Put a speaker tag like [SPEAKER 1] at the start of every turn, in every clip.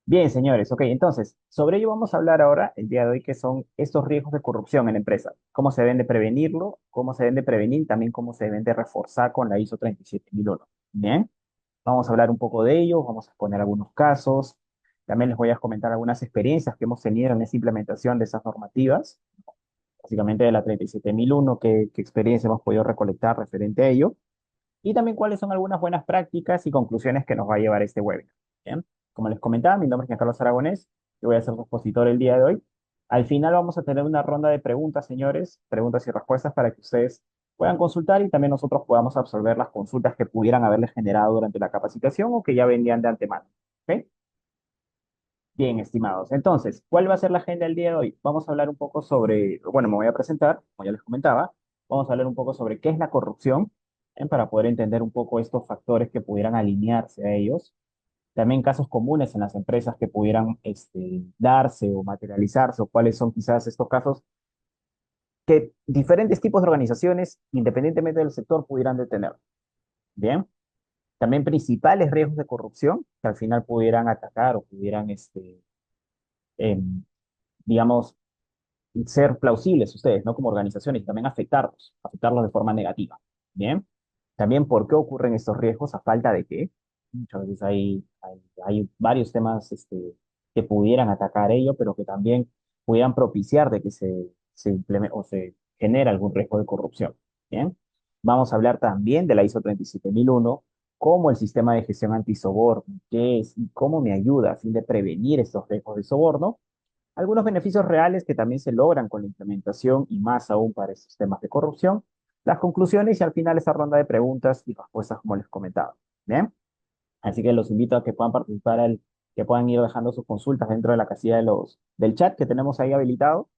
[SPEAKER 1] Bien, señores, ok, entonces, sobre ello vamos a hablar ahora, el día de hoy, que son estos riesgos de corrupción en la empresa, cómo se deben de prevenirlo, cómo se deben de prevenir, también cómo se deben de reforzar con la ISO 37001. Bien, vamos a hablar un poco de ello, vamos a exponer algunos casos, también les voy a comentar algunas experiencias que hemos tenido en esa implementación de esas normativas, básicamente de la 37001, qué experiencia hemos podido recolectar referente a ello, y también cuáles son algunas buenas prácticas y conclusiones que nos va a llevar este webinar. Bien, como les comentaba, mi nombre es Giancarlo Aragonés, yo voy a ser su expositor el día de hoy. Al final vamos a tener una ronda de preguntas, señores, preguntas y respuestas para que ustedes puedan consultar y también nosotros podamos absorber las consultas que pudieran haberles generado durante la capacitación o que ya venían de antemano. ¿Ok? Bien, estimados. Entonces, ¿cuál va a ser la agenda del día de hoy? Vamos a hablar un poco sobre, bueno, me voy a presentar, como ya les comentaba, vamos a hablar un poco sobre qué es la corrupción, para poder entender un poco estos factores que pudieran alinearse a ellos. También casos comunes en las empresas que pudieran darse o materializarse, o cuáles son quizás estos casos que diferentes tipos de organizaciones, independientemente del sector, pudieran detener. Bien. También principales riesgos de corrupción que al final pudieran atacar o pudieran, em, digamos, ser plausibles ustedes, ¿no? Como organizaciones y también afectarlos de forma negativa. Bien. También, ¿por qué ocurren estos riesgos? ¿A falta de qué? Muchas veces hay varios temas que pudieran atacar ello, pero que también pudieran propiciar de que se implemente o se genere algún riesgo de corrupción. Bien. Vamos a hablar también de la ISO 37001, cómo el sistema de gestión antisoborno, qué es y cómo me ayuda a fin de prevenir estos riesgos de soborno, algunos beneficios reales que también se logran con la implementación y más aún para estos temas de corrupción, las conclusiones y al final esa ronda de preguntas y respuestas como les comentaba. ¿Bien? Así que los invito a que puedan participar, que puedan ir dejando sus consultas dentro de la casilla del chat que tenemos ahí habilitado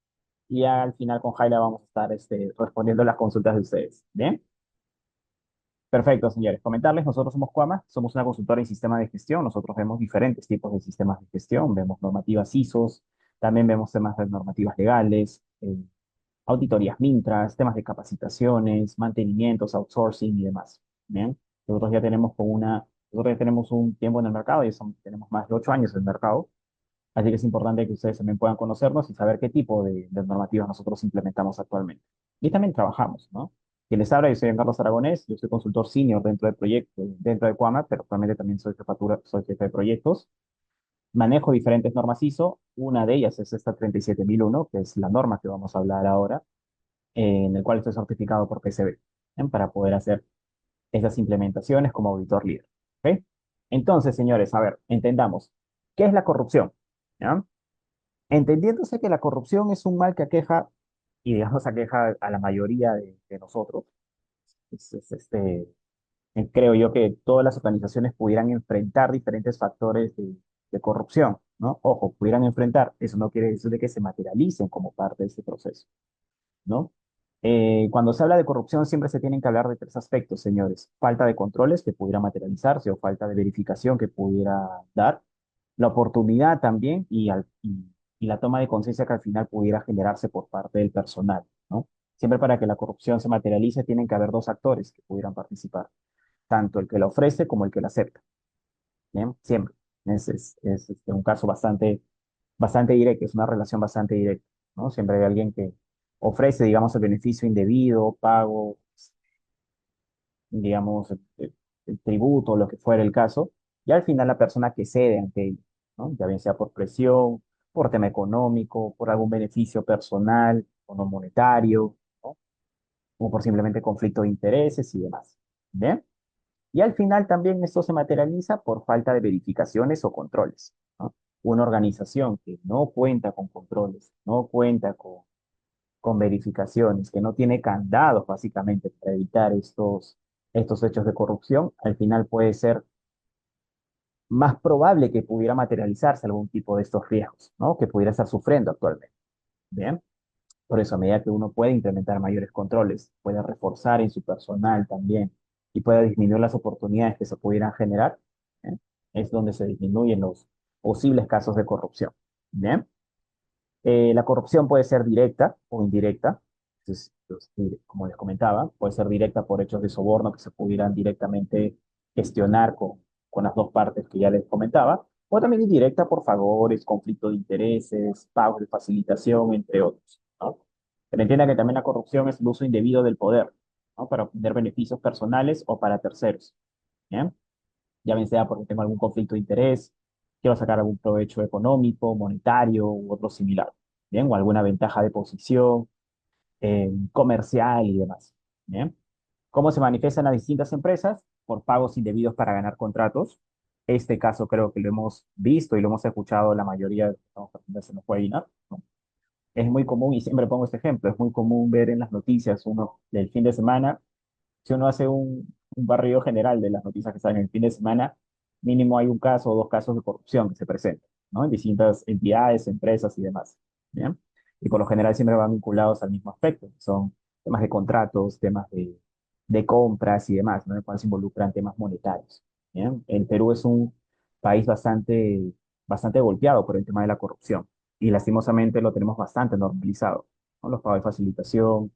[SPEAKER 1] y ya al final con Jaila vamos a estar respondiendo las consultas de ustedes. ¿Bien? Perfecto, señores. Comentarles, nosotros somos Cuama, somos una consultora en sistema de gestión. Nosotros vemos diferentes tipos de sistemas de gestión, vemos normativas ISOs, también vemos temas de normativas legales, auditorías Mintras, temas de capacitaciones, mantenimientos, outsourcing y demás. Bien, nosotros ya tenemos un tiempo en el mercado, tenemos más de 8 años en el mercado, así que es importante que ustedes también puedan conocernos y saber qué tipo de normativas nosotros implementamos actualmente. Y también trabajamos, ¿no? Quien les habla, yo soy Carlos Aragonés, yo soy consultor senior dentro del proyecto, dentro de Cuama, pero actualmente también soy jefe de proyectos. Manejo diferentes normas ISO, una de ellas es esta 37001, que es la norma que vamos a hablar ahora, en el cual estoy certificado por PCB, para poder hacer esas implementaciones como auditor líder. ¿Ok? Entonces, señores, a ver, entendamos, ¿qué es la corrupción? ¿Ya? Entendiéndose que la corrupción es un mal que aqueja, y digamos aqueja a la mayoría de nosotros, creo yo que todas las organizaciones pudieran enfrentar diferentes factores de corrupción, ¿no? Ojo, pudieran enfrentar, eso no quiere decir de que se materialicen como parte de este proceso, ¿no? Cuando se habla de corrupción siempre se tienen que hablar de tres aspectos, señores. Falta de controles que pudiera materializarse o falta de verificación que pudiera dar, la oportunidad también y la toma de conciencia que al final pudiera generarse por parte del personal, ¿no? Siempre para que la corrupción se materialice tienen que haber dos actores que pudieran participar, tanto el que la ofrece como el que la acepta, ¿bien? Siempre. Es un caso bastante directo, es una relación bastante directa, ¿no? Siempre hay alguien que ofrece, digamos, el beneficio indebido, pago, digamos, el tributo, lo que fuera el caso, y al final la persona que cede ante ello, ¿no? Ya bien sea por presión, por tema económico, por algún beneficio personal o no monetario, ¿no? O por simplemente conflicto de intereses y demás. ¿Bien? Y al final también esto se materializa por falta de verificaciones o controles, ¿no? Una organización que no cuenta con controles, no cuenta con verificaciones, que no tiene candados básicamente para evitar estos hechos de corrupción, al final puede ser más probable que pudiera materializarse algún tipo de estos riesgos, ¿no? Que pudiera estar sufriendo actualmente. Bien, por eso a medida que uno puede implementar mayores controles, puede reforzar en su personal también y pueda disminuir las oportunidades que se pudieran generar, ¿eh? Es donde se disminuyen los posibles casos de corrupción. Bien. La corrupción puede ser directa o indirecta. Entonces, como les comentaba, puede ser directa por hechos de soborno que se pudieran directamente gestionar con las dos partes que ya les comentaba, o también indirecta por favores, conflicto de intereses, pagos de facilitación, entre otros, ¿no? Pero entienda que también la corrupción es el uso indebido del poder, ¿no? Para obtener beneficios personales o para terceros, ¿bien? Ya bien sea porque tengo algún conflicto de interés, quiero sacar algún provecho económico, monetario u otro similar, ¿bien? O alguna ventaja de posición, comercial y demás, ¿bien? ¿Cómo se manifiestan las distintas empresas? Por pagos indebidos para ganar contratos. Este caso creo que lo hemos visto y lo hemos escuchado la mayoría de los que estamos presentes en los webinars, ¿no? Es muy común, y siempre pongo este ejemplo, es muy común ver en las noticias uno del fin de semana, si uno hace un barrido general de las noticias que salen el fin de semana, mínimo hay un caso o dos casos de corrupción que se presentan, ¿no? En distintas entidades, empresas y demás, ¿bien? Y por lo general siempre van vinculados al mismo aspecto, son temas de contratos, temas de compras y demás, ¿no? En el cual se involucran temas monetarios, ¿bien? El Perú es un país bastante golpeado por el tema de la corrupción y lastimosamente lo tenemos bastante normalizado, ¿no? Los pagos de facilitación,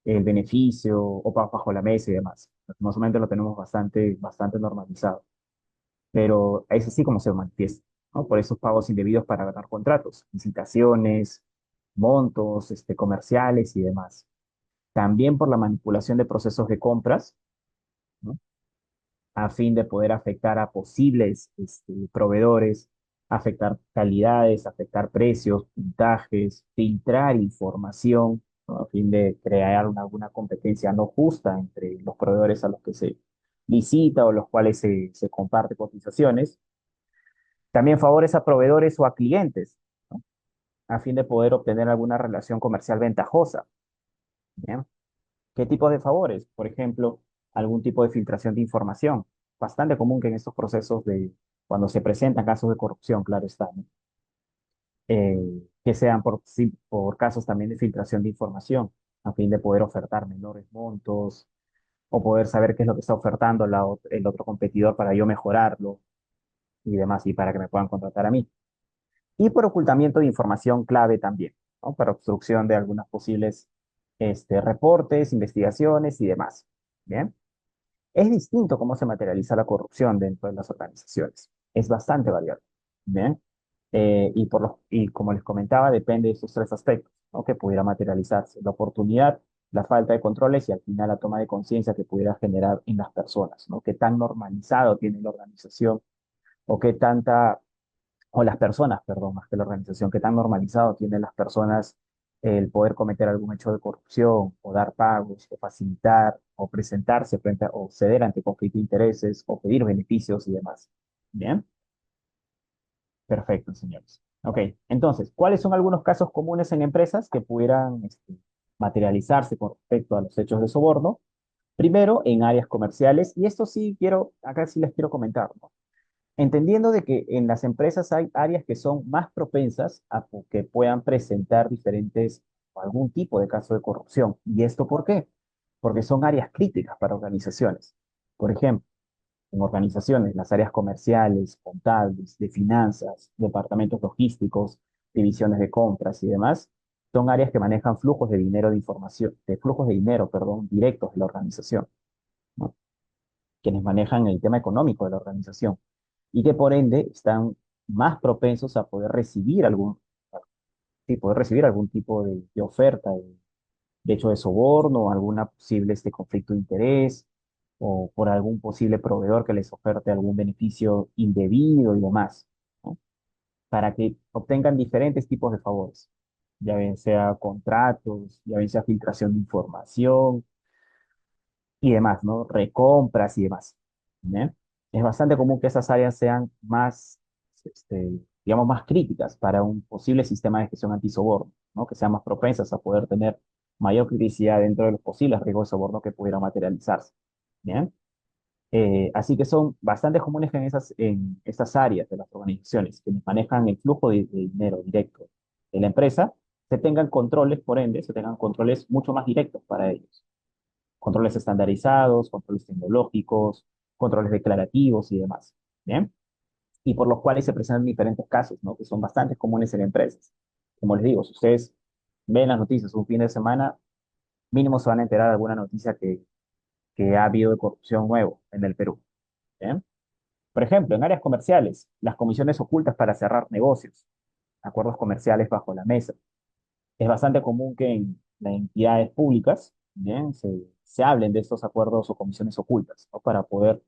[SPEAKER 1] el beneficio o pagos bajo la mesa y demás. Lastimosamente lo tenemos bastante normalizado, pero es así como se manifiesta, ¿no? Por esos pagos indebidos para ganar contratos, licitaciones, montos, comerciales y demás. También por la manipulación de procesos de compras, ¿no? A fin de poder afectar a posibles proveedores, afectar calidades, afectar precios, puntajes, filtrar información, ¿no? A fin de crear alguna competencia no justa entre los proveedores a los que se licita o los cuales se comparte cotizaciones. También favores a proveedores o a clientes, ¿no? A fin de poder obtener alguna relación comercial ventajosa. ¿Bien? ¿Qué tipo de favores? Por ejemplo, algún tipo de filtración de información. Bastante común que en estos procesos cuando se presentan casos de corrupción, claro está, ¿no? Que sean sí, por casos también de filtración de información, a fin de poder ofertar menores montos o poder saber qué es lo que está ofertando el otro competidor para yo mejorarlo y demás, y para que me puedan contratar a mí. Y por ocultamiento de información clave también, ¿no? Para obstrucción de algunas posibles reportes, investigaciones y demás. Bien. Es distinto cómo se materializa la corrupción dentro de las organizaciones. Es bastante variable. ¿Bien? Y como les comentaba, depende de esos tres aspectos, ¿no? Que pudiera materializarse. La oportunidad, la falta de controles y al final la toma de conciencia que pudiera generar en las personas, ¿no? Qué tan normalizado tiene la organización o qué tanta, o las personas, perdón, más que la organización, qué tan normalizado tienen las personas el poder cometer algún hecho de corrupción, o dar pagos, o facilitar, o presentarse o ceder ante conflicto de intereses, o pedir beneficios y demás. Bien, perfecto, señores. Ok, entonces, ¿cuáles son algunos casos comunes en empresas que pudieran materializarse con respecto a los hechos de soborno? Primero, en áreas comerciales, y esto sí acá sí les quiero comentar, ¿no? Entendiendo de que en las empresas hay áreas que son más propensas a que puedan presentar diferentes o algún tipo de caso de corrupción. ¿Y esto por qué? Porque son áreas críticas para organizaciones. Por ejemplo, en organizaciones, las áreas comerciales, contables, de finanzas, departamentos logísticos, divisiones de compras y demás, son áreas que manejan flujos de dinero de información, de flujos de dinero, perdón, directos de la organización, ¿no? Quienes manejan el tema económico de la organización y que por ende están más propensos a poder recibir sí, poder recibir algún tipo de oferta, de hecho de soborno, o alguna posible conflicto de interés, o por algún posible proveedor que les oferte algún beneficio indebido y demás, ¿no? Para que obtengan diferentes tipos de favores, ya bien sea contratos, ya bien sea filtración de información y demás, ¿no? Recompras y demás. ¿Bien? Es bastante común que esas áreas sean más, digamos, más críticas para un posible sistema de gestión antisoborno, ¿no? Que sean más propensas a poder tener mayor criticidad dentro de los posibles riesgos de soborno que pudieran materializarse. ¿Bien? Así que son bastante comunes que en estas áreas de las organizaciones que manejan el flujo de dinero directo de la empresa, se tengan controles, por ende, se tengan controles mucho más directos para ellos, controles estandarizados, controles tecnológicos, controles declarativos y demás, ¿bien? Y por los cuales se presentan diferentes casos, ¿no? Que son bastante comunes en empresas. Como les digo, si ustedes ven las noticias un fin de semana, mínimo se van a enterar de alguna noticia que ha habido de corrupción nuevo en el Perú, ¿bien? Por ejemplo, en áreas comerciales, las comisiones ocultas para cerrar negocios, acuerdos comerciales bajo la mesa. Es bastante común que en las entidades públicas, bien, se hablen de estos acuerdos o comisiones ocultas, ¿no? Para poder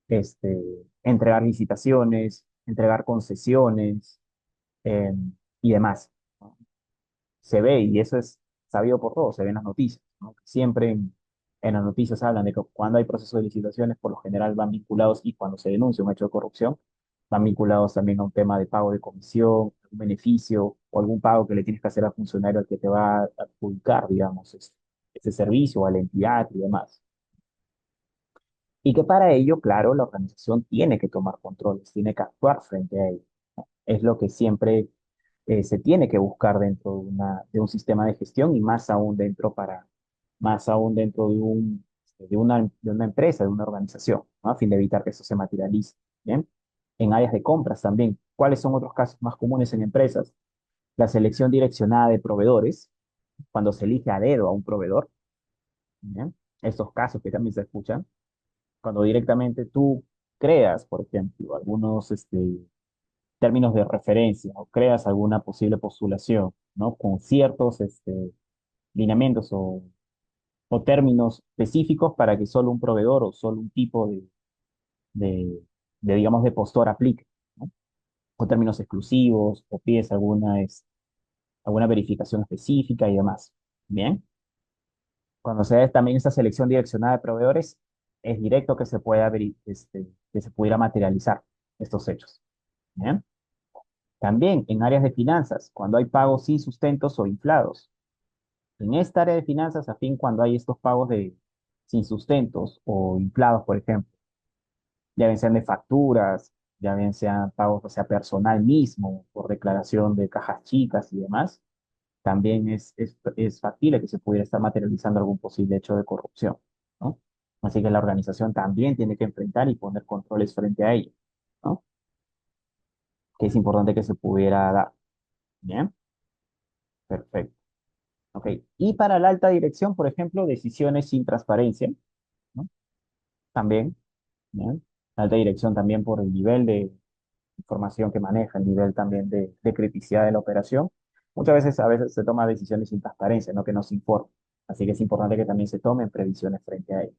[SPEAKER 1] este, entregar licitaciones, entregar concesiones eh, y demás, ¿no? Se ve, y eso es sabido por todos, se ve en las noticias, ¿no? Siempre en las noticias hablan de que cuando hay procesos de licitaciones, por lo general van vinculados, y cuando se denuncia un hecho de corrupción, van vinculados también a un tema de pago de comisión, algún beneficio o algún pago que le tienes que hacer al funcionario al que te va a adjudicar, digamos, ese servicio o a la entidad y demás. Y que para ello, claro, la organización tiene que tomar controles, tiene que actuar frente a ello. Es lo que siempre se tiene que buscar dentro de un sistema de gestión, y más aún dentro de una empresa, de una organización, ¿no? A fin de evitar que eso se materialice. ¿Bien? En áreas de compras también. ¿Cuáles son otros casos más comunes en empresas? La selección direccionada de proveedores, cuando se elige a dedo a un proveedor. ¿Bien? Estos casos que también se escuchan, cuando directamente tú creas, por ejemplo, algunos términos de referencia o creas alguna posible postulación, ¿no? Con ciertos lineamientos o términos específicos para que solo un proveedor o solo un tipo de, digamos, de postor aplique, ¿no? O términos exclusivos, o pides alguna verificación específica y demás. Bien, cuando se da también esta selección direccionada de proveedores, es directo que que se pudiera materializar estos hechos. Bien. También en áreas de finanzas, cuando hay pagos sin sustentos o inflados. En esta área de finanzas, a fin, cuando hay estos pagos sin sustentos o inflados, por ejemplo, ya bien sean de facturas, ya bien sean pagos, o sea, personal mismo, por declaración de cajas chicas y demás, también es factible que se pudiera estar materializando algún posible hecho de corrupción, ¿no? Así que la organización también tiene que enfrentar y poner controles frente a ello, ¿no? Que es importante que se pudiera dar. Bien, perfecto. Ok. Y para la alta dirección, por ejemplo, decisiones sin transparencia, ¿no? También, ¿bien? La alta dirección también por el nivel de información que maneja, el nivel también de criticidad de la operación. A veces se toman decisiones sin transparencia, ¿no? Que no se informa. Así que es importante que también se tomen previsiones frente a ello.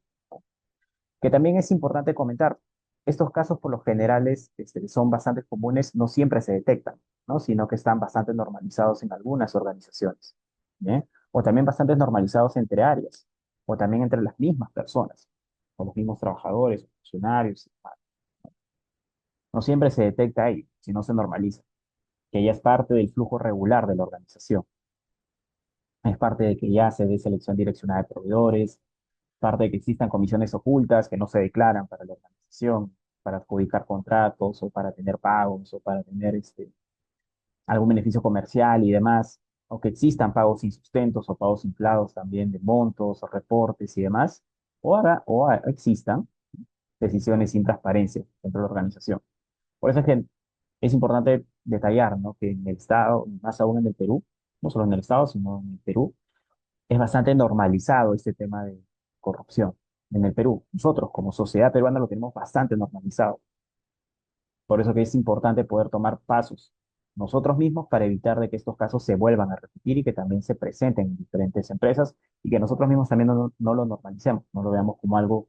[SPEAKER 1] Que también es importante comentar, estos casos por lo generales son bastante comunes, no siempre se detectan, ¿no? Sino que están bastante normalizados en algunas organizaciones, ¿bien? O también bastante normalizados entre áreas, o también entre las mismas personas, o los mismos trabajadores, o funcionarios. No siempre se detecta ello, sino se normaliza, que ya es parte del flujo regular de la organización. Es parte de que ya se dé selección direccionada de proveedores, parte de que existan comisiones ocultas que no se declaran para la organización, para adjudicar contratos o para tener pagos o para tener algún beneficio comercial y demás, o que existan pagos insustentos o pagos inflados también de montos o reportes y demás, existan decisiones sin transparencia dentro de la organización. Por eso es que es importante detallar, ¿no? Que en el Estado, más aún en el Perú, no solo en el Estado, sino en el Perú, es bastante normalizado este tema de corrupción en el Perú. Nosotros, como sociedad peruana, lo tenemos bastante normalizado. Por eso que es importante poder tomar pasos nosotros mismos para evitar de que estos casos se vuelvan a repetir y que también se presenten en diferentes empresas, y que nosotros mismos también no lo normalicemos, no lo veamos como algo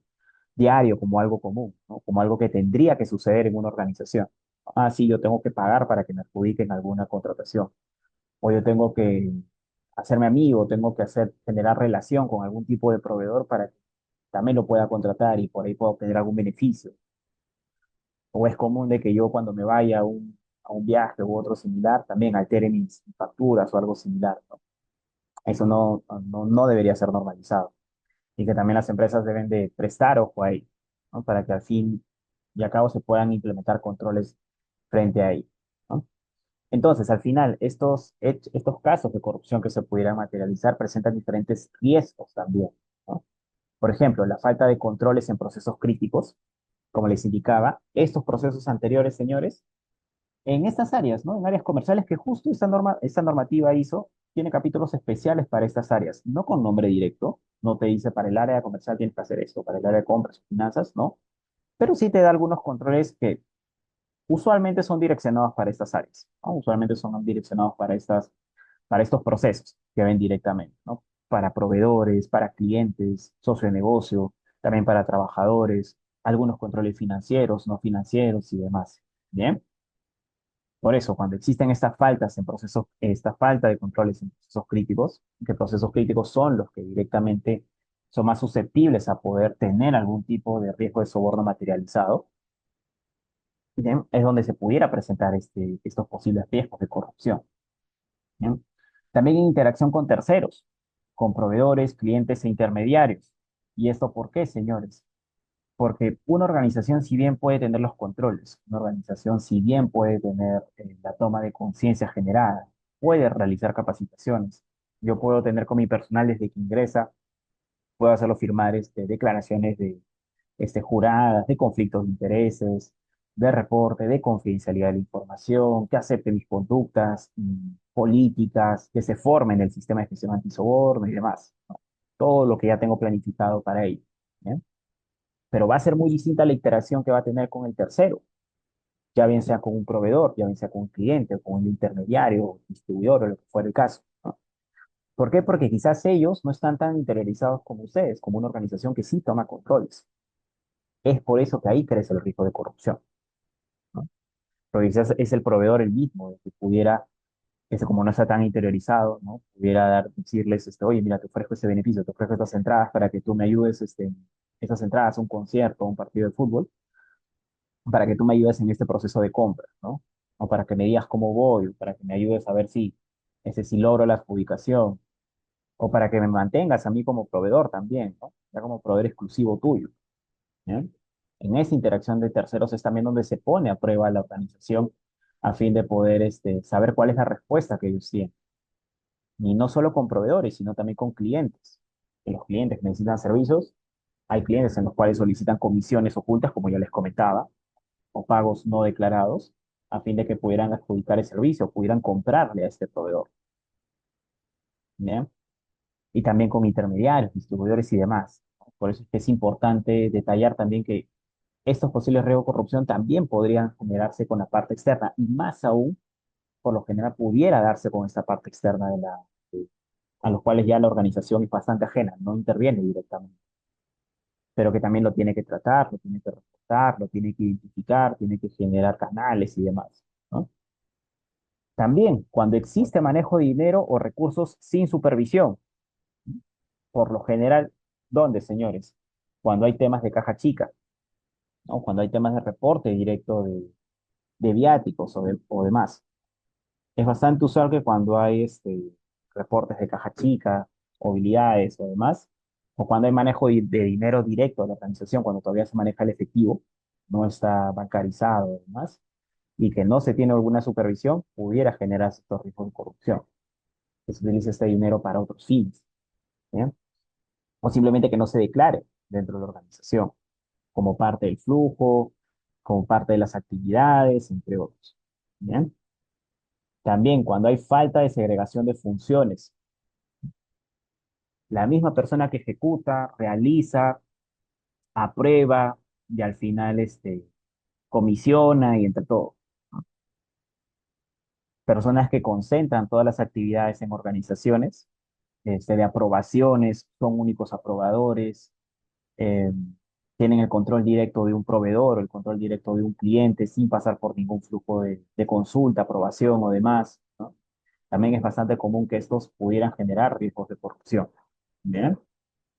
[SPEAKER 1] diario, como algo común, ¿no? Como algo que tendría que suceder en una organización. Ah, sí, yo tengo que pagar para que me adjudiquen alguna contratación, o yo tengo que hacerme amigo, generar relación con algún tipo de proveedor para que también lo pueda contratar y por ahí pueda obtener algún beneficio. O es común de que yo cuando me vaya a un viaje u otro similar, también altere mis facturas o algo similar, ¿no? Eso no debería ser normalizado. Y que también las empresas deben de prestar ojo a ello, ¿no? Para que al fin y al cabo se puedan implementar controles frente a ello, ¿no? Entonces, al final, estos casos de corrupción que se pudieran materializar presentan diferentes riesgos también, ¿no? Por ejemplo, la falta de controles en procesos críticos, como les indicaba, estos procesos anteriores, señores, en estas áreas, ¿no? En áreas comerciales, que justo esta normativa hizo, tiene capítulos especiales para estas áreas, no con nombre directo, no te dice para el área comercial tienes que hacer esto, para el área de compras y finanzas, ¿no? pero sí te da algunos controles que usualmente son direccionados para estas áreas, ¿no? Usualmente son direccionados para estos procesos que ven directamente, ¿no? Para proveedores, para clientes, socio de negocio, también para trabajadores, algunos controles financieros, no financieros y demás. Bien, por eso, cuando existen estas faltas en procesos, esta falta de controles en procesos críticos, que procesos críticos son los que directamente son más susceptibles a poder tener algún tipo de riesgo de soborno materializado, bien, es donde se pudiera presentar estos posibles riesgos de corrupción. Bien. También en interacción con terceros, con proveedores, clientes e intermediarios. ¿Y esto por qué, señores? Porque una organización, si bien puede tener los controles, una organización, si bien puede tener la toma de conciencia generada, puede realizar capacitaciones. Yo puedo tener con mi personal desde que ingresa, puedo hacerlo firmar declaraciones juradas de conflictos de intereses, de reporte, de confidencialidad de la información, que acepte mis conductas políticas, que se forme en el sistema de gestión antisoborno y demás, ¿no? Todo lo que ya tengo planificado para ello. ¿Bien? Pero va a ser muy distinta la interacción que va a tener con el tercero, ya bien sea con un proveedor, ya bien sea con un cliente, con un intermediario, distribuidor o lo que fuera el caso, ¿no? ¿Por qué? Porque quizás ellos no están tan interiorizados como ustedes, como una organización que sí toma controles. Es por eso que ahí crece el riesgo de corrupción, ¿no? Porque quizás es el proveedor el mismo, el que pudiera, ese como no está tan interiorizado, ¿no? Pudiera decirles, oye, mira, te ofrezco este beneficio, te ofrezco estas entradas para que tú me ayudes, estas entradas a un concierto, a un partido de fútbol, para que tú me ayudes en este proceso de compra, ¿no? O para que me digas cómo voy, o para que me ayudes a ver si logro la adjudicación, o para que me mantengas a mí como proveedor también, ¿no? Ya como proveedor exclusivo tuyo. ¿Bien? En esa interacción de terceros es también donde se pone a prueba la organización a fin de poder saber cuál es la respuesta que ellos tienen. Y no solo con proveedores, sino también con clientes. Que los clientes que necesitan servicios, hay clientes en los cuales solicitan comisiones ocultas, como ya les comentaba, o pagos no declarados, a fin de que pudieran adjudicar el servicio, pudieran comprarle a este proveedor. ¿Bien? Y también con intermediarios, distribuidores y demás. Por eso es que es importante detallar también que estos posibles riesgos de corrupción también podrían generarse con la parte externa y más aún, por lo general, pudiera darse con esta parte externa a los cuales ya la organización es bastante ajena, no interviene directamente, pero que también lo tiene que tratar, lo tiene que reportar, lo tiene que identificar, tiene que generar canales y demás, ¿no? También, cuando existe manejo de dinero o recursos sin supervisión, por lo general, ¿dónde, señores? Cuando hay temas de caja chica, ¿no? Cuando hay temas de reporte directo de viáticos o demás. Es bastante usual que cuando hay reportes de caja chica, movilidades o demás, o cuando hay manejo de dinero directo de la organización, cuando todavía se maneja el efectivo, no está bancarizado y demás, y que no se tiene alguna supervisión, pudiera generar estos riesgos de corrupción, que se utilice este dinero para otros fines, ¿bien? O simplemente que no se declare dentro de la organización, como parte del flujo, como parte de las actividades, entre otros. ¿Bien? También cuando hay falta de segregación de funciones, la misma persona que ejecuta, realiza, aprueba y al final comisiona y entre todo. Personas que concentran todas las actividades en organizaciones, de aprobaciones, son únicos aprobadores, eh, tienen el control directo de un proveedor o el control directo de un cliente sin pasar por ningún flujo de consulta, aprobación o demás, ¿no? También es bastante común que estos pudieran generar riesgos de corrupción. ¿Bien?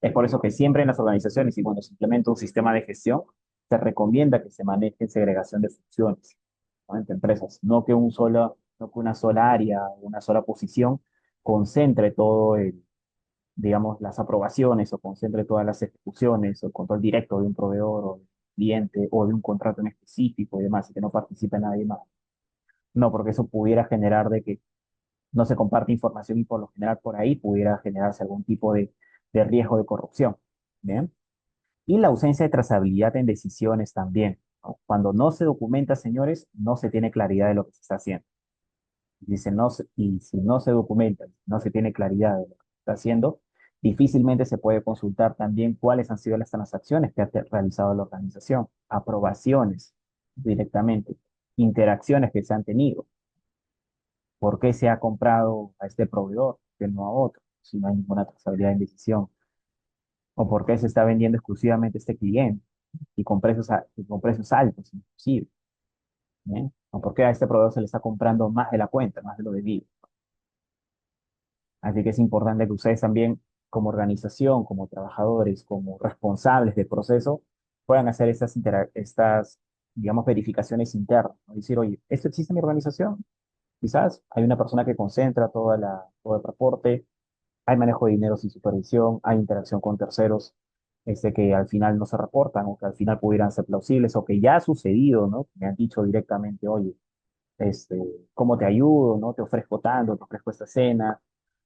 [SPEAKER 1] Es por eso que siempre en las organizaciones y cuando se implementa un sistema de gestión, se recomienda que se maneje en segregación de funciones, ¿no? Entre empresas, no que una sola área, una sola posición concentre todo digamos, las aprobaciones o concentre todas las ejecuciones o el control directo de un proveedor o de un cliente o de un contrato en específico y demás, y que no participe nadie más. No, porque eso pudiera generar de que no se comparte información y por lo general por ahí pudiera generarse algún tipo de riesgo de corrupción. ¿Bien? Y la ausencia de trazabilidad en decisiones también, ¿no? Cuando no se documenta, señores, no se tiene claridad de lo que se está haciendo. Y si no se documenta, no se tiene claridad de lo que se está haciendo, Difícilmente se puede consultar también cuáles han sido las transacciones que ha realizado la organización, aprobaciones directamente, interacciones que se han tenido, por qué se ha comprado a este proveedor, que no a otro, si no hay ninguna trazabilidad en decisión, o por qué se está vendiendo exclusivamente a este cliente y con precios, y con precios altos, inclusive, ¿bien? O por qué a este proveedor se le está comprando más de la cuenta, más de lo debido. Así que es importante que ustedes también, como organización, como trabajadores, como responsables del proceso, puedan hacer estas, digamos, verificaciones internas, ¿no? Decir, oye, ¿esto existe en mi organización? Quizás hay una persona que concentra todo el reporte, hay manejo de dinero sin supervisión, hay interacción con terceros, que al final no se reportan o que al final pudieran ser plausibles o que ya ha sucedido, ¿no? Me han dicho directamente, oye, este, ¿cómo te ayudo? ¿No? Te ofrezco tanto, te ofrezco esta cena,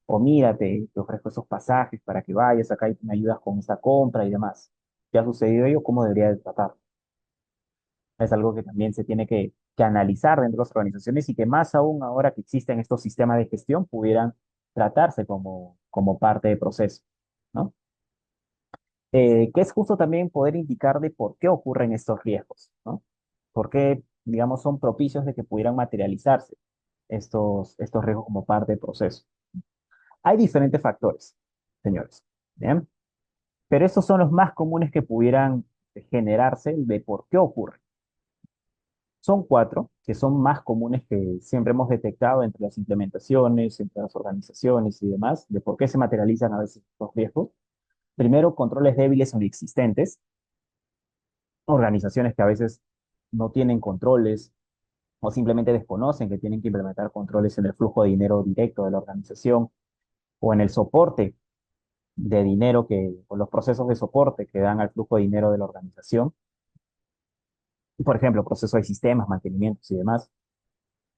[SPEAKER 1] o mírate, te ofrezco esos pasajes para que vayas acá y me ayudas con esta compra y demás. ¿Qué ha sucedido ello? ¿Cómo debería de tratar? Es algo que también se tiene que analizar dentro de las organizaciones y que más aún ahora que existen estos sistemas de gestión pudieran tratarse como parte del proceso, ¿no? Que es justo también poder indicar de por qué ocurren estos riesgos, ¿no? ¿Por qué, digamos, son propicios de que pudieran materializarse estos riesgos como parte del proceso? Hay diferentes factores, señores, ¿bien? Pero estos son los más comunes que pudieran generarse de por qué ocurre. Son cuatro que son más comunes que siempre hemos detectado entre las implementaciones, entre las organizaciones y demás, de por qué se materializan a veces estos riesgos. Primero, controles débiles o inexistentes, organizaciones que a veces no tienen controles o simplemente desconocen que tienen que implementar controles en el flujo de dinero directo de la organización o en el soporte de dinero o los procesos de soporte que dan al flujo de dinero de la organización. Por ejemplo, procesos de sistemas, mantenimientos y demás.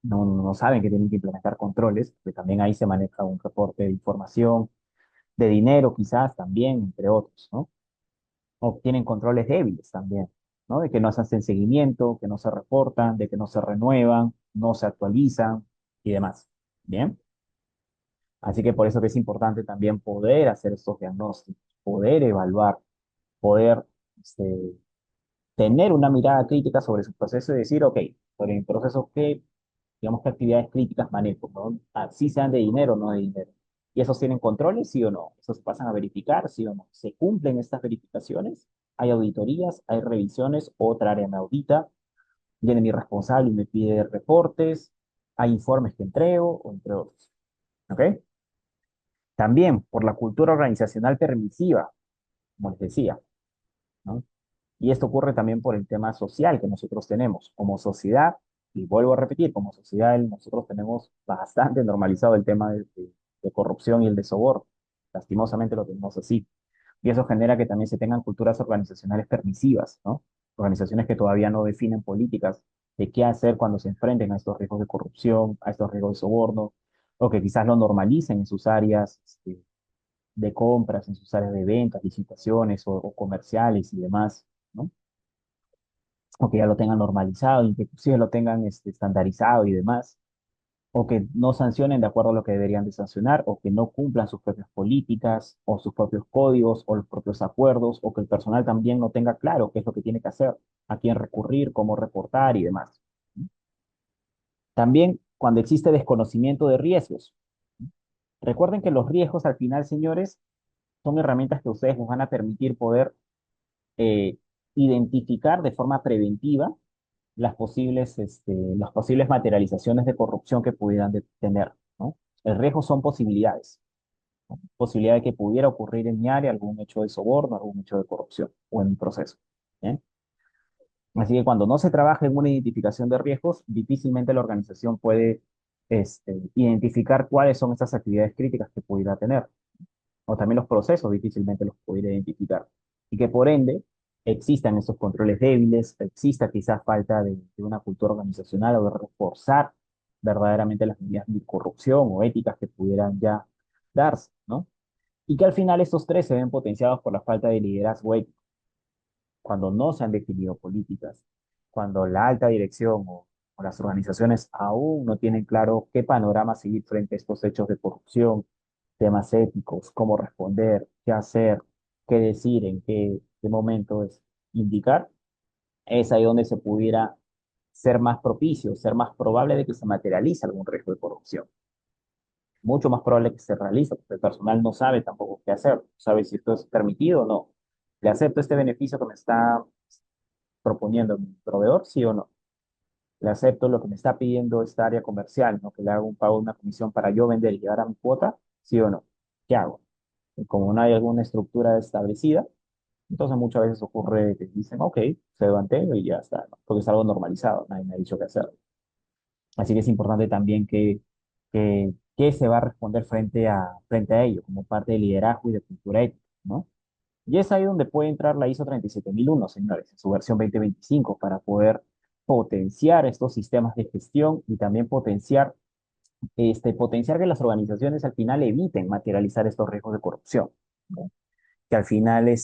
[SPEAKER 1] No saben que tienen que implementar controles, que también ahí se maneja un reporte de información, de dinero quizás también, entre otros, ¿no? O tienen controles débiles también, ¿no? De que no se hacen seguimiento, que no se reportan, de que no se renuevan, no se actualizan y demás. Bien. Así que por eso que es importante también poder hacer estos diagnósticos, poder evaluar, poder este, tener una mirada crítica sobre su proceso y decir, ok, sobre mi proceso, ¿qué, digamos, qué actividades críticas manejo, ¿no? Así sean de dinero o no de dinero. ¿Y esos tienen controles, sí o no? ¿Esos pasan a verificar, sí o no? ¿Se cumplen estas verificaciones? ¿Hay auditorías? ¿Hay revisiones? ¿Otra área me audita? ¿Viene mi responsable y me pide reportes? ¿Hay informes que entrego? O entre otros. ¿Ok? También por la cultura organizacional permisiva, como les decía, ¿no? Y esto ocurre también por el tema social que nosotros tenemos como sociedad, y vuelvo a repetir, como sociedad nosotros tenemos bastante normalizado el tema de corrupción y el de soborno. Lastimosamente lo tenemos así. Y eso genera que también se tengan culturas organizacionales permisivas, ¿no? Organizaciones que todavía no definen políticas de qué hacer cuando se enfrenten a estos riesgos de corrupción, a estos riesgos de soborno, o que quizás lo normalicen en sus áreas de compras, en sus áreas de ventas, licitaciones o comerciales y demás, ¿no? O que ya lo tengan normalizado, inclusive lo tengan estandarizado y demás, o que no sancionen de acuerdo a lo que deberían de sancionar, o que no cumplan sus propias políticas, o sus propios códigos, o los propios acuerdos, o que el personal también no tenga claro qué es lo que tiene que hacer, a quién recurrir, cómo reportar y demás. También cuando existe desconocimiento de riesgos. Recuerden que los riesgos al final, señores, son herramientas que ustedes les van a permitir poder eh, identificar de forma preventiva las posibles materializaciones de corrupción que pudieran tener, ¿no? El riesgo son posibilidades, ¿no? Posibilidad de que pudiera ocurrir en mi área algún hecho de soborno, algún hecho de corrupción o en un proceso. ¿Bien? Así que cuando no se trabaja en una identificación de riesgos, difícilmente la organización puede identificar cuáles son esas actividades críticas que pudiera tener, o también los procesos difícilmente los pudiera identificar. Y que por ende existan esos controles débiles, exista quizás falta de una cultura organizacional o de reforzar verdaderamente las medidas de corrupción o éticas que pudieran ya darse, ¿no? Y que al final estos tres se ven potenciados por la falta de liderazgo ético, cuando no se han definido políticas, cuando la alta dirección o las organizaciones aún no tienen claro qué panorama seguir frente a estos hechos de corrupción, temas éticos, cómo responder, qué hacer, qué decir, en qué momento es indicar, es ahí donde se pudiera ser más propicio, ser más probable de que se materialice algún riesgo de corrupción. Mucho más probable que se realice, porque el personal no sabe tampoco qué hacer, no sabe si esto es permitido o no. ¿Le acepto este beneficio que me está proponiendo mi proveedor, sí o no? ¿Le acepto lo que me está pidiendo esta área comercial, ¿no? Que le haga un pago de una comisión para yo vender y llegar a mi cuota, sí o no? ¿Qué hago? Y como no hay alguna estructura establecida, entonces muchas veces ocurre que dicen, ok, se mantengo y ya está, ¿no? Porque es algo normalizado, nadie me ha dicho qué hacer. Así que es importante también que se va a responder frente a ello, como parte de liderazgo y de cultura ética, ¿no? Y es ahí donde puede entrar la ISO 37001, señores, en su versión 2025, para poder potenciar estos sistemas de gestión y también potenciar que las organizaciones al final eviten materializar estos riesgos de corrupción, ¿no? Que al final,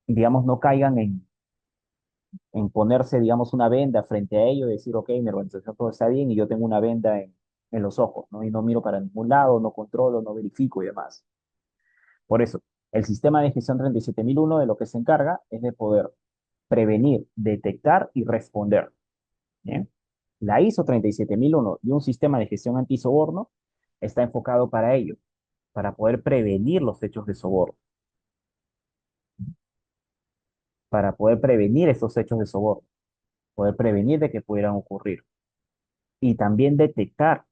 [SPEAKER 1] digamos, no caigan en ponerse, digamos, una venda frente a ello y decir, ok, mi organización todo está bien y yo tengo una venda en los ojos, ¿no? Y no miro para ningún lado, no controlo, no verifico y demás. Por eso, el sistema de gestión 37001 de lo que se encarga es de poder prevenir, detectar y responder. ¿Bien? La ISO 37001 y un sistema de gestión antisoborno está enfocado para ello, para poder prevenir los hechos de soborno, para poder prevenir estos hechos de soborno, poder prevenir de que pudieran ocurrir y también detectar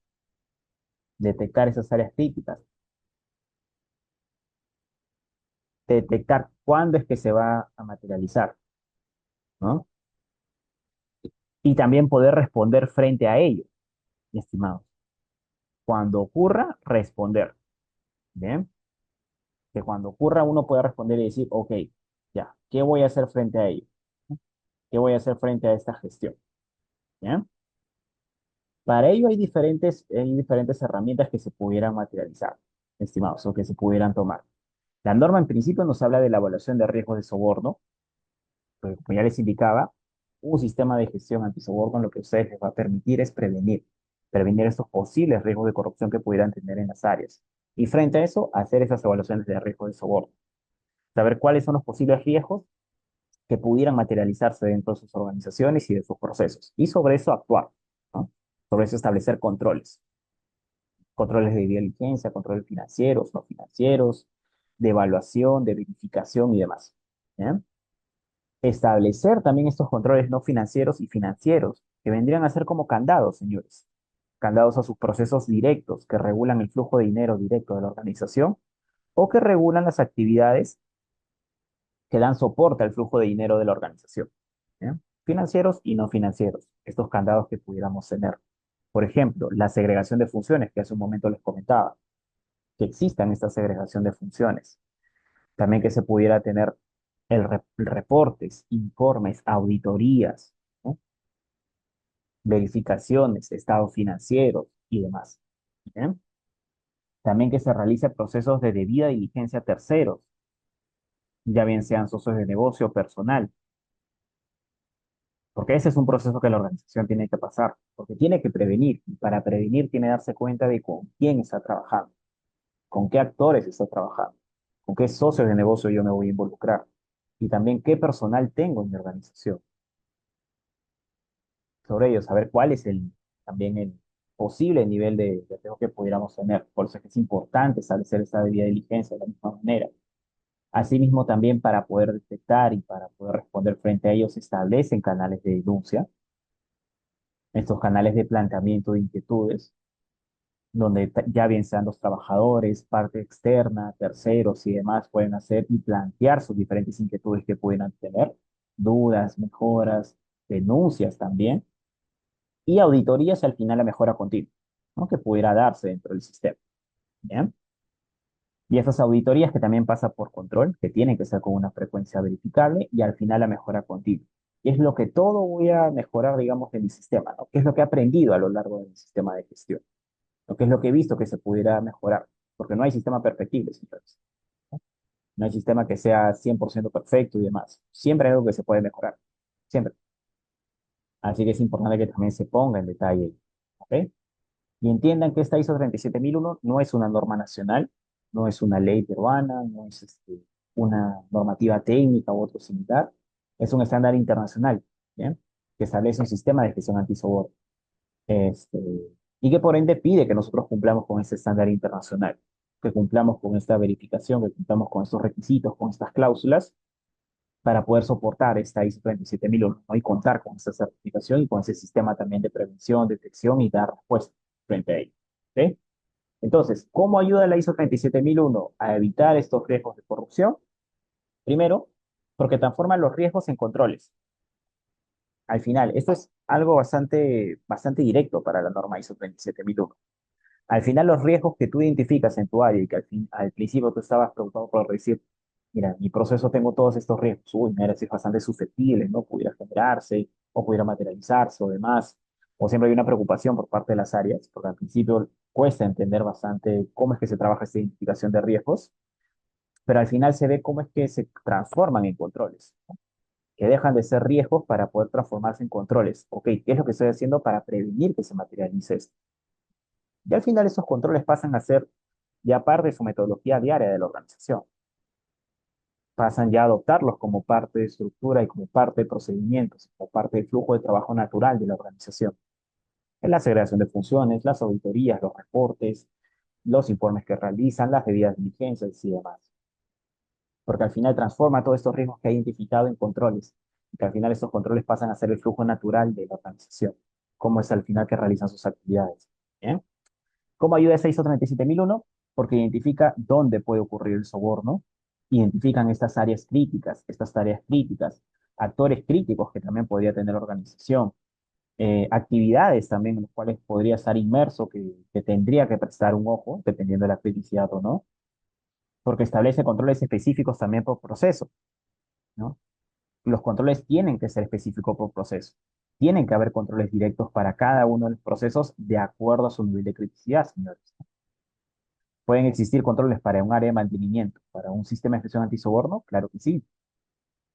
[SPEAKER 1] esas áreas críticas, detectar cuándo es que se va a materializar, ¿no? Y también poder responder frente a ello, mi estimado. Cuando ocurra, responder, ¿bien? Que cuando ocurra uno pueda responder y decir, ok, ya, ¿qué voy a hacer frente a ello? ¿Qué voy a hacer frente a esta gestión? ¿Bien? Para ello hay diferentes herramientas que se pudieran materializar, estimados, o que se pudieran tomar. La norma en principio nos habla de la evaluación de riesgos de soborno, porque como ya les indicaba, un sistema de gestión antisoborno lo que a ustedes les va a permitir es prevenir estos posibles riesgos de corrupción que pudieran tener en las áreas. Y frente a eso, hacer esas evaluaciones de riesgo de soborno. Saber cuáles son los posibles riesgos que pudieran materializarse dentro de sus organizaciones y de sus procesos. Y sobre eso actuar, ¿no? Sobre eso establecer controles. Controles de diligencia, controles financieros, no financieros, de evaluación, de verificación y demás. ¿Bien? Establecer también estos controles no financieros y financieros, que vendrían a ser como candados, señores. Candados a sus procesos directos que regulan el flujo de dinero directo de la organización o que regulan las actividades que dan soporte al flujo de dinero de la organización. ¿Bien? Financieros y no financieros, estos candados que pudiéramos tener. Por ejemplo, la segregación de funciones, que hace un momento les comentaba, que existan esta segregación de funciones. También que se pudiera tener reportes, informes, auditorías, ¿no? Verificaciones, estados financieros y demás. ¿Bien? También que se realice procesos de debida diligencia a terceros, ya bien sean socios de negocio o personal, porque ese es un proceso que la organización tiene que pasar, porque tiene que prevenir, y para prevenir tiene que darse cuenta de con quién está trabajando, con qué actores está trabajando, con qué socios de negocio yo me voy a involucrar, y también qué personal tengo en mi organización. Sobre ello, saber cuál es también el posible nivel de riesgo que pudiéramos tener. Por eso es que es importante establecer esta debida diligencia de la misma manera. Asimismo, también para poder detectar y para poder responder frente a ellos, se establecen canales de denuncia, estos canales de planteamiento de inquietudes, donde ya bien sean los trabajadores, parte externa, terceros y demás, pueden hacer y plantear sus diferentes inquietudes que puedan tener, dudas, mejoras, denuncias también, y auditorías al final la mejora continua, ¿no? Que pudiera darse dentro del sistema. ¿Bien? Y esas auditorías que también pasan por control, que tienen que ser con una frecuencia verificable y al final la mejora continua. Y es lo que todo voy a mejorar, digamos, de mi sistema, ¿no? ¿Qué es lo que he aprendido a lo largo de mi sistema de gestión? ¿Lo que es lo que he visto que se pudiera mejorar? Porque no hay sistema perfectible, señores. No hay sistema que sea 100% perfecto y demás. Siempre hay algo que se puede mejorar. Siempre. Así que es importante que también se ponga en detalle. ¿Ok? Y entiendan que esta ISO 37001 no es una norma nacional, no es una ley peruana, no es una normativa técnica u otro similar, es un estándar internacional, ¿bien? Que establece un sistema de gestión antisoborno, este, y que por ende pide que nosotros cumplamos con ese estándar internacional, que cumplamos con esta verificación, que cumplamos con estos requisitos, con estas cláusulas, para poder soportar esta ISO 27001, ¿no? Y contar con esta certificación y con ese sistema también de prevención, detección y dar respuesta frente a ello. ¿Ok? Entonces, ¿cómo ayuda la ISO 37001 a evitar estos riesgos de corrupción? Primero, porque transforma los riesgos en controles. Al final, esto es algo bastante directo para la norma ISO 27001. Al final, los riesgos que tú identificas en tu área y que al principio tú estabas preocupado por decir, mira, en mi proceso tengo todos estos riesgos, uy, mira, es bastante susceptible, ¿no? Pudiera generarse o pudiera materializarse o demás. O siempre hay una preocupación por parte de las áreas, porque al principio cuesta entender bastante cómo es que se trabaja esta identificación de riesgos, pero al final se ve cómo es que se transforman en controles, ¿no? Que dejan de ser riesgos para poder transformarse en controles. Ok, ¿qué es lo que estoy haciendo para prevenir que se materialice esto? Y al final esos controles pasan a ser ya parte de su metodología diaria de la organización. Pasan ya a adoptarlos como parte de estructura y como parte de procedimientos, como parte del flujo de trabajo natural de la organización. En la segregación de funciones, las auditorías, los reportes, los informes que realizan, las debidas diligencias y demás. Porque al final transforma todos estos riesgos que ha identificado en controles, y que al final estos controles pasan a ser el flujo natural de la organización, como es al final que realizan sus actividades. ¿Bien? ¿Cómo ayuda esa ISO 37001? Porque identifica dónde puede ocurrir el soborno, identifican estas tareas críticas, actores críticos que también podría tener la organización, actividades también en las cuales podría estar inmerso, que tendría que prestar un ojo, dependiendo de la criticidad o no, porque establece controles específicos también por proceso, ¿no? Los controles tienen que ser específicos por proceso. Tienen que haber controles directos para cada uno de los procesos de acuerdo a su nivel de criticidad, señores. ¿Pueden existir controles para un área de mantenimiento, para un sistema de gestión antisoborno? Claro que sí,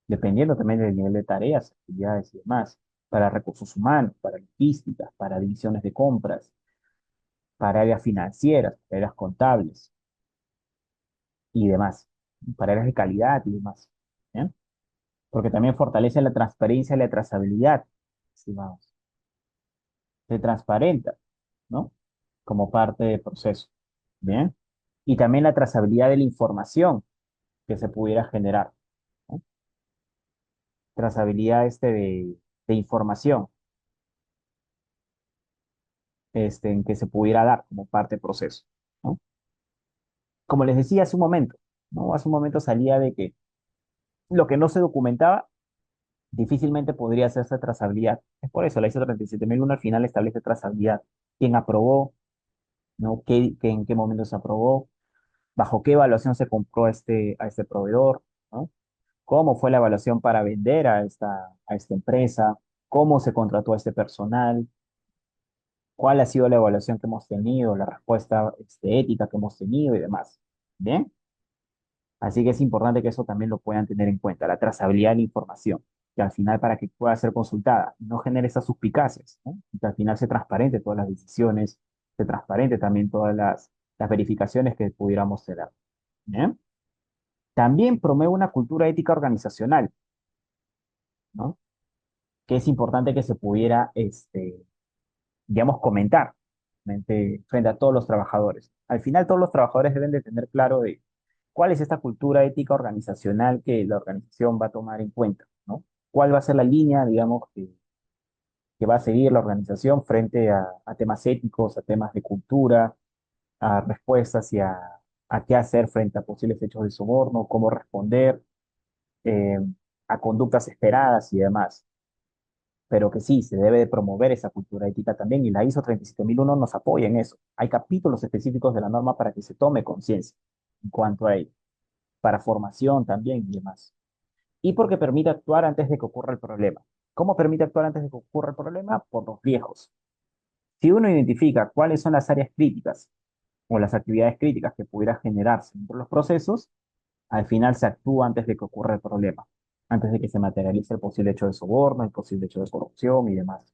[SPEAKER 1] dependiendo también del nivel de tareas, actividades y demás. Para recursos humanos, para logística, para divisiones de compras, para áreas financieras, para áreas contables y demás, para áreas de calidad y demás. ¿Bien? Porque también fortalece la transparencia y la trazabilidad. Sí, vamos, se transparenta, ¿no? Como parte del proceso. Bien. Y también la trazabilidad de la información que se pudiera generar, ¿no? Trazabilidad de información en que se pudiera dar como parte del proceso, ¿no? Como les decía hace un momento, ¿no? Hace un momento salía de que lo que no se documentaba difícilmente podría hacerse trazabilidad. Es por eso la ISO 37001 al final establece trazabilidad. ¿Quién aprobó? ¿No? En qué momento se aprobó? ¿Bajo qué evaluación se compró a este proveedor? ¿No? ¿Cómo fue la evaluación para vender a esta empresa? ¿Cómo se contrató a este personal? ¿Cuál ha sido la evaluación que hemos tenido, la respuesta ética que hemos tenido y demás? Bien, así que es importante que eso también lo puedan tener en cuenta, la trazabilidad de la información, que al final para que pueda ser consultada no genere esas suspicacias, ¿no? Y que al final se transparente todas las decisiones, se transparente también todas las verificaciones que pudiéramos tener. Bien, también promueve una cultura ética organizacional, ¿no? Que es importante que se pudiera, digamos, comentar frente a todos los trabajadores. Al final, todos los trabajadores deben de tener claro de cuál es esta cultura ética organizacional que la organización va a tomar en cuenta, ¿no? ¿Cuál va a ser la línea, digamos, que va a seguir la organización frente a temas éticos, a temas de cultura, a respuestas y a qué hacer frente a posibles hechos de soborno, cómo responder, eh, a conductas esperadas y demás? Pero que sí, se debe de promover esa cultura ética también, y la ISO 37001 nos apoya en eso. Hay capítulos específicos de la norma para que se tome conciencia en cuanto a ello, para formación también y demás. Y porque permite actuar antes de que ocurra el problema. ¿Cómo permite actuar antes de que ocurra el problema? Por los riesgos. Si uno identifica cuáles son las áreas críticas o las actividades críticas que pudiera generarse dentro de los procesos, al final se actúa antes de que ocurra el problema, antes de que se materialice el posible hecho de soborno, el posible hecho de corrupción y demás.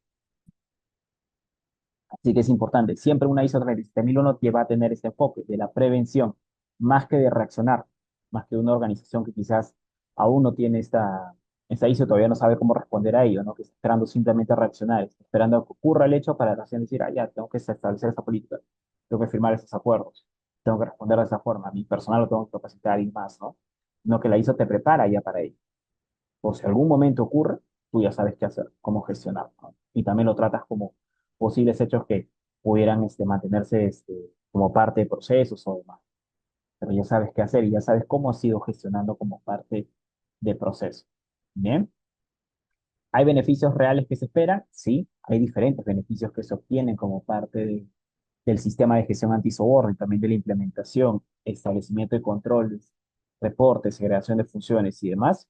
[SPEAKER 1] Así que es importante, siempre una ISO 37001 que va a tener este enfoque de la prevención, más que de reaccionar, más que una organización que quizás aún no tiene esta ISO, todavía no sabe cómo responder a ello, ¿no? Que está esperando simplemente a reaccionar, está esperando a que ocurra el hecho para recién decir, ah, ya, tengo que establecer esa política, tengo que firmar esos acuerdos, tengo que responder de esa forma, mi personal lo tengo que capacitar y más, ¿no? No que la ISO te prepara ya para ello. O si algún momento ocurre, tú ya sabes qué hacer, cómo gestionar, ¿no? Y también lo tratas como posibles hechos que pudieran mantenerse como parte de procesos o demás. Pero ya sabes qué hacer y ya sabes cómo has ido gestionando como parte del proceso. Bien, ¿hay beneficios reales que se esperan? Sí, hay diferentes beneficios que se obtienen como parte del sistema de gestión antisoborno y también de la implementación, establecimiento de controles, reportes, segregación de funciones y demás.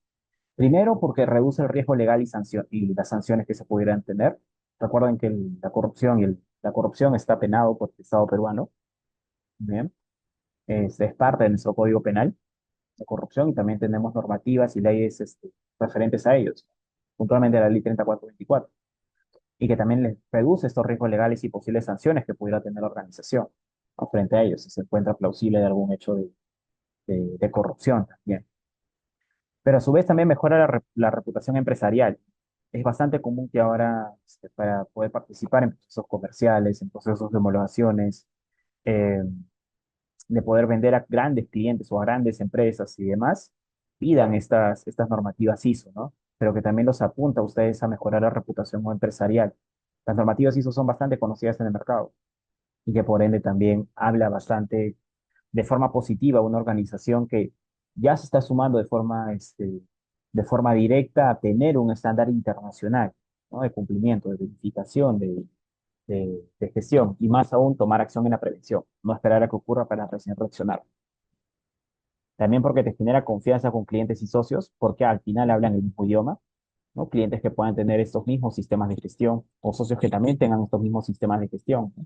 [SPEAKER 1] Primero, porque reduce el riesgo legal y las sanciones que se pudieran tener. Recuerden que la corrupción la corrupción está penado por el Estado peruano. Bien, es parte de nuestro Código Penal, la corrupción, y también tenemos normativas y leyes referentes a ellos, puntualmente la Ley 3424, y que también les reduce estos riesgos legales y posibles sanciones que pudiera tener la organización, ¿no? Frente a ellos, si se encuentra plausible de algún hecho de corrupción también. Pero a su vez también mejora la reputación empresarial. Es bastante común que ahora, para poder participar en procesos comerciales, en procesos de homologaciones, eh, de poder vender a grandes clientes o a grandes empresas y demás, pidan estas normativas ISO, ¿no? Pero que también los apunta a ustedes a mejorar la reputación empresarial. Las normativas ISO son bastante conocidas en el mercado y que por ende también habla bastante de forma positiva a una organización que ya se está sumando de forma directa a tener un estándar internacional, ¿no? De cumplimiento, de verificación, de gestión y más aún tomar acción en la prevención, no esperar a que ocurra para recién reaccionar. También porque te genera confianza con clientes y socios, porque al final hablan el mismo idioma, ¿no? Clientes que puedan tener estos mismos sistemas de gestión o socios que también tengan estos mismos sistemas de gestión, ¿no?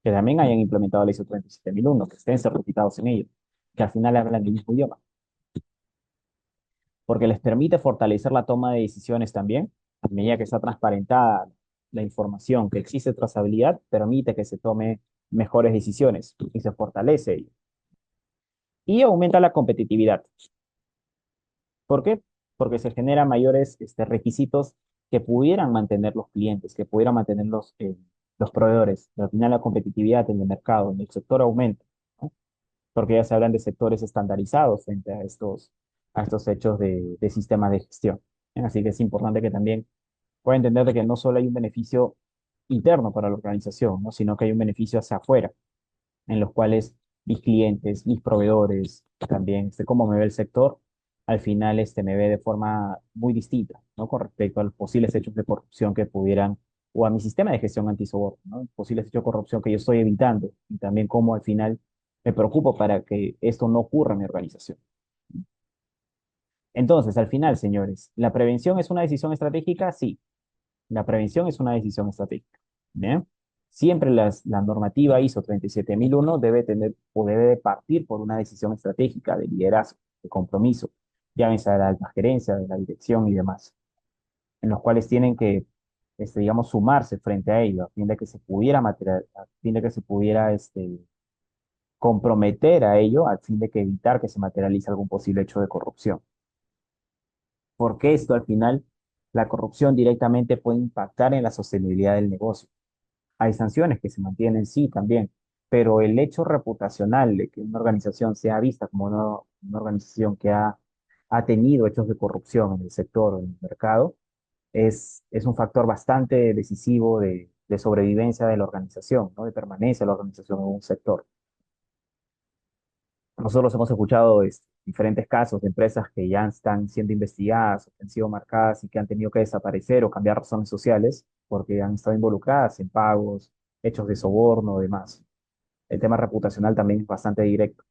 [SPEAKER 1] Que también hayan implementado la ISO 27001, que estén certificados en ello, que al final hablan el mismo idioma, porque les permite fortalecer la toma de decisiones también, a medida que está transparentada la información, que existe trazabilidad, permite que se tome mejores decisiones y se fortalece ello. Y aumenta la competitividad. ¿Por qué? Porque se generan mayores requisitos que pudieran mantener los clientes, que pudieran mantener los proveedores. Al final la competitividad en el mercado, en el sector aumenta, ¿no? Porque ya se hablan de sectores estandarizados frente a estos hechos de sistemas de gestión. ¿Bien? Así que es importante que también pueda entender de que no solo hay un beneficio interno para la organización, ¿no? Sino que hay un beneficio hacia afuera, en los cuales mis clientes, mis proveedores, también cómo me ve el sector, al final me ve de forma muy distinta, ¿no? Con respecto a los posibles hechos de corrupción que pudieran, o a mi sistema de gestión antisoborno, ¿no? Posibles hechos de corrupción que yo estoy evitando, y también cómo al final me preocupo para que esto no ocurra en mi organización. Entonces, al final, señores, ¿la prevención es una decisión estratégica? Sí, la prevención es una decisión estratégica. ¿Bien? Siempre la normativa ISO 37001 debe tener o debe de partir por una decisión estratégica de liderazgo, de compromiso, llámese de la alta gerencia, de la dirección y demás, en los cuales tienen que, digamos, sumarse frente a ello, a fin de que se pudiera a fin de que se pudiera comprometer a ello, a fin de que evitar que se materialice algún posible hecho de corrupción. Porque esto al final, la corrupción directamente puede impactar en la sostenibilidad del negocio. Hay sanciones que se mantienen, sí, también, pero el hecho reputacional de que una organización sea vista como una organización que ha tenido hechos de corrupción en el sector o en el mercado es un factor bastante decisivo de sobrevivencia de la organización, ¿no? De permanencia de la organización en un sector. Nosotros hemos escuchado diferentes casos de empresas que ya están siendo investigadas, o que han sido marcadas y que han tenido que desaparecer o cambiar razones sociales porque han estado involucradas en pagos, hechos de soborno o demás. El tema reputacional también es bastante directo,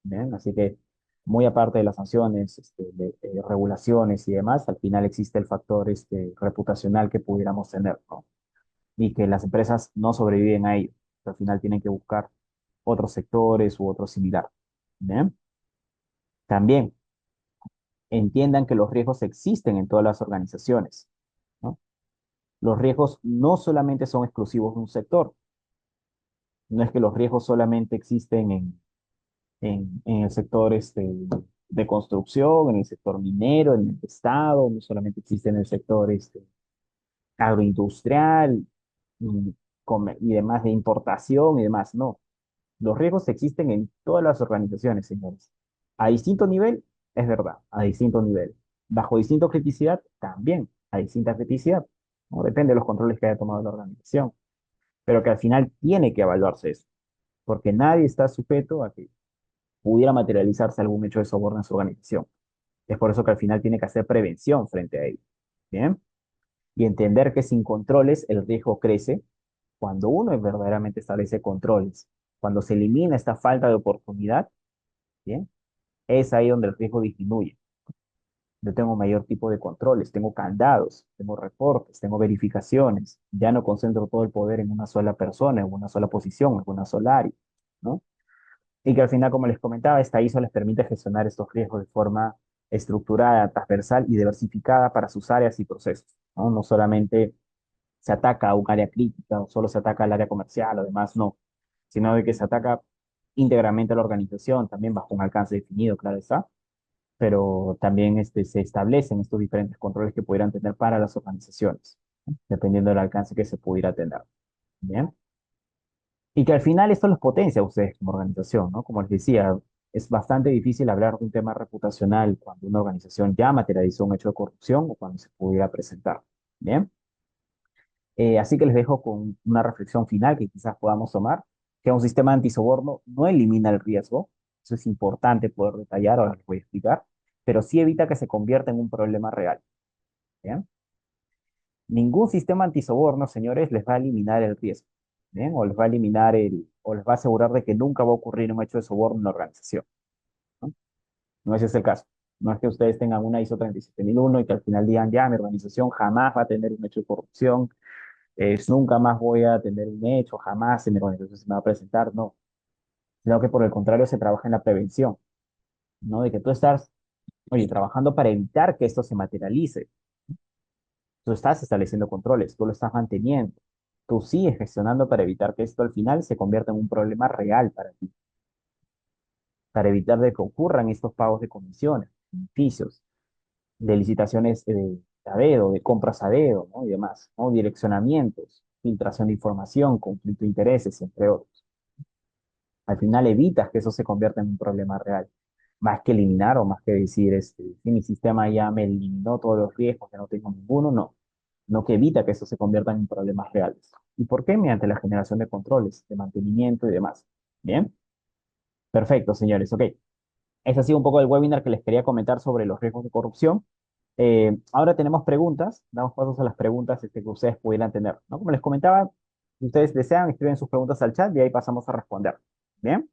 [SPEAKER 1] ¿bien? Así que, muy aparte de las sanciones, de regulaciones y demás, al final existe el factor reputacional que pudiéramos tener, ¿no? Y que las empresas no sobreviven a ello. Al final tienen que buscar otros sectores u otro similar. ¿Bien? También entiendan que los riesgos existen en todas las organizaciones, ¿no? Los riesgos no solamente son exclusivos de un sector, No es que los riesgos solamente existen en el sector de construcción, en el sector minero, en el Estado, no solamente existe en el sector agroindustrial y, y demás de importación y demás, no. Los riesgos existen en todas las organizaciones, señores. A distinto nivel, es verdad, a distinto nivel. Bajo distinta criticidad, también, a distinta criticidad. ¿No? Depende de los controles que haya tomado la organización. Pero que al final tiene que evaluarse eso, porque nadie está sujeto a que pudiera materializarse algún hecho de soborno en su organización. Es por eso que al final tiene que hacer prevención frente a ello. ¿Bien? Y entender que sin controles el riesgo crece cuando uno verdaderamente establece controles. Cuando se elimina esta falta de oportunidad, ¿bien? Es ahí donde el riesgo disminuye. Yo tengo mayor tipo de controles, tengo candados, tengo reportes, tengo verificaciones. Ya no concentro todo el poder en una sola persona, en una sola posición, en una sola área, ¿no? Y que al final, como les comentaba, esta ISO les permite gestionar estos riesgos de forma estructurada, transversal y diversificada para sus áreas y procesos, ¿no? No solamente se ataca a un área crítica o solo se ataca al área comercial o demás, no, sino de que se ataca íntegramente a la organización, también bajo un alcance definido, claro está, pero también se establecen estos diferentes controles que pudieran tener para las organizaciones, ¿no? Dependiendo del alcance que se pudiera tener. Bien. Y que al final esto los potencia a ustedes como organización, ¿no? Como les decía, es bastante difícil hablar de un tema reputacional cuando una organización ya materializó un hecho de corrupción o cuando se pudiera presentar. Bien. Así que les dejo con una reflexión final que quizás podamos tomar, que un sistema antisoborno no elimina el riesgo, eso es importante poder detallar, ahora les voy a explicar, pero sí evita que se convierta en un problema real. ¿Bien? Ningún sistema antisoborno, señores, les va a eliminar el riesgo, ¿bien? O les va a eliminar o les va a asegurar de que nunca va a ocurrir un hecho de soborno en la organización, ¿no? No ese es el caso. No es que ustedes tengan una ISO 37001 y que al final digan, ya, mi organización jamás va a tener un hecho de corrupción, nunca más voy a tener un hecho, jamás en mi organización se me va a presentar, no. Sino que por el contrario se trabaja en la prevención, ¿no? De que tú estás, oye, trabajando para evitar que esto se materialice. Tú estás estableciendo controles, tú lo estás manteniendo. Tú sigues gestionando para evitar que esto al final se convierta en un problema real para ti, para evitar de que ocurran estos pagos de comisiones, beneficios, de licitaciones a dedo, de compras a dedo, ¿no? Y demás, ¿no? Direccionamientos, filtración de información, conflicto de intereses, entre otros. Al final evitas que eso se convierta en un problema real. Más que eliminar o más que decir, que mi sistema ya me eliminó todos los riesgos, que no tengo ninguno, no. No que evita que eso se convierta en problemas reales. ¿Y por qué? Mediante la generación de controles, de mantenimiento y demás. Bien, perfecto, señores. Ok, ese ha sido un poco el webinar que les quería comentar sobre los riesgos de corrupción. Ahora tenemos preguntas, damos pasos a las preguntas que ustedes pudieran tener, ¿no? Como les comentaba, si ustedes desean, escriben sus preguntas al chat y ahí pasamos a responder. Bien.